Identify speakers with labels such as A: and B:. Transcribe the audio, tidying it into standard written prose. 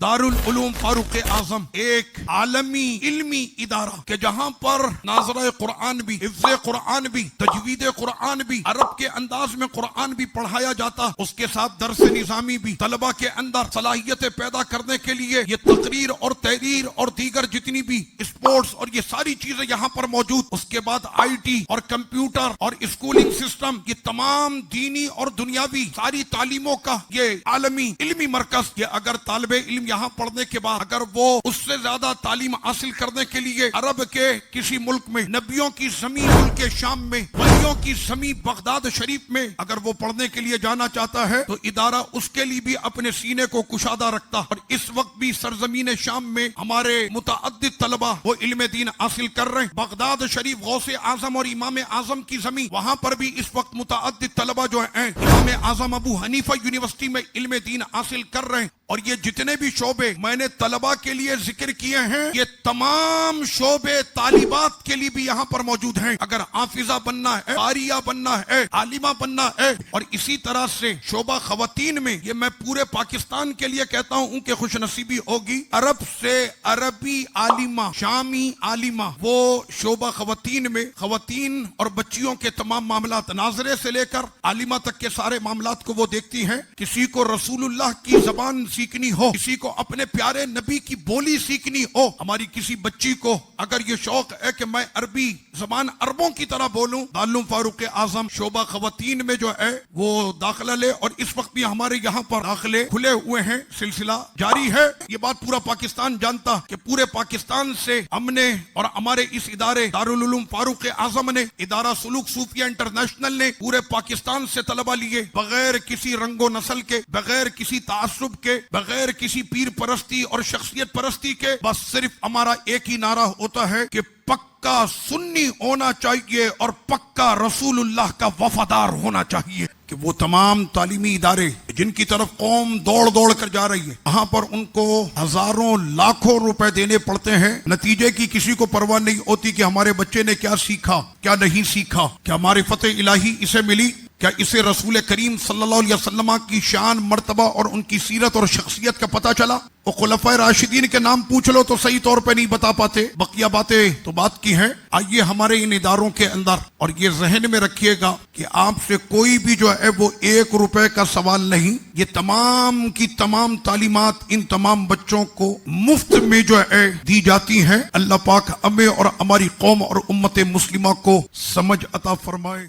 A: دارul ulum فاروق اعظم ایک عالمی علمی ادارہ کہ جہاں پر ناظرہ قرآن بھی، حفظ قرآن بھی، تجوید قرآن بھی، عرب کے انداز میں قرآن بھی پڑھایا جاتا، اس کے ساتھ درس نظامی بھی، طلبہ کے اندر صلاحیتیں پیدا کرنے کے لیے یہ تقریر اور تحریر اور دیگر جتنی بھی اسپورٹس اور یہ ساری چیزیں یہاں پر موجود، اس کے بعد آئی ٹی اور کمپیوٹر اور اسکولنگ سسٹم، یہ تمام دینی اور دنیاوی ساری تعلیموں کا یہ عالمی علمی مرکز، یہ اگر طالب علم یہاں پڑھنے کے بعد اگر وہ اس سے زیادہ تعلیم حاصل کرنے کے لیے عرب کے کسی ملک میں، نبیوں کی زمین ملک شام میں، ولیوں کی زمین بغداد شریف میں اگر وہ پڑھنے کے لیے جانا چاہتا ہے تو ادارہ اس کے لیے بھی اپنے سینے کو کشادہ رکھتا، اور اس وقت بھی سرزمین شام میں ہمارے متعدد طلبہ وہ علم دین حاصل کر رہے ہیں۔ بغداد شریف غوث اعظم اور امام اعظم کی زمین، وہاں پر بھی اس وقت متعدد طلبہ جو ہیں امام اعظم ابو حنیفہ یونیورسٹی میں علم دین حاصل کر رہے ہیں، اور یہ جتنے بھی شعبے میں نے طلبہ کے لیے ذکر کیے ہیں یہ تمام شعبے طالبات کے لیے بھی یہاں پر موجود ہیں۔ اگر حافظہ بننا ہے، قاریہ بننا ہے، عالمہ بننا ہے، اور اسی طرح سے شعبہ خواتین میں یہ میں پورے پاکستان کے لیے کہتا ہوں کہ خوش نصیبی ہوگی، عرب سے عربی عالمہ، شامی عالمہ، وہ شعبہ خواتین میں خواتین اور بچیوں کے تمام معاملات ناظرے سے لے کر عالمہ تک کے سارے معاملات کو وہ دیکھتی ہیں۔ کسی کو رسول اللہ کی زبان سیکھنی ہو، کسی کو اپنے پیارے نبی کی بولی سیکھنی ہو، ہماری کسی بچی کو اگر یہ شوق ہے کہ میں عربی زبان عربوں کی طرح بولوں، دارالعلوم فاروق اعظم شعبہ خواتین میں جو ہے وہ داخلہ لے، اور اس وقت بھی ہمارے یہاں پر داخلے کھلے ہوئے ہیں، سلسلہ جاری ہے۔ یہ بات پورا پاکستان جانتا کہ پورے پاکستان سے ہم نے اور ہمارے اس ادارے دارالعلوم فاروق اعظم نے، ادارہ سلوک صوفیہ انٹرنیشنل نے پورے پاکستان سے طلبہ لیے، بغیر کسی رنگ و نسل کے، بغیر کسی تعصب کے، بغیر کسی پیر پرستی اور شخصیت پرستی کے، بس صرف ہمارا ایک ہی نعرہ ہوتا ہے کہ پکا سنی ہونا چاہیے اور پکا رسول اللہ کا وفادار ہونا چاہیے، کہ وہ تمام تعلیمی ادارے جن کی طرف قوم دوڑ دوڑ کر جا رہی ہے، وہاں پر ان کو ہزاروں لاکھوں روپے دینے پڑتے ہیں، نتیجے کی کسی کو پرواہ نہیں ہوتی کہ ہمارے بچے نے کیا سیکھا، کیا نہیں سیکھا، کیا معرفت الہی اسے ملی، کیا اسے رسول کریم صلی اللہ علیہ وسلم کی شان، مرتبہ اور ان کی سیرت اور شخصیت کا پتہ چلا۔ وہ خلفائے راشدین کے نام پوچھ لو تو صحیح طور پہ نہیں بتا پاتے، بقیہ باتیں تو بات کی ہیں۔ آئیے ہمارے ان اداروں کے اندر، اور یہ ذہن میں رکھیے گا کہ آپ سے کوئی بھی جو ہے وہ 1 روپے کا سوال نہیں، یہ تمام کی تمام تعلیمات ان تمام بچوں کو مفت میں جو ہے دی جاتی ہیں۔ اللہ پاک ہمیں اور ہماری قوم اور امت مسلمہ کو سمجھ عطا فرمائے۔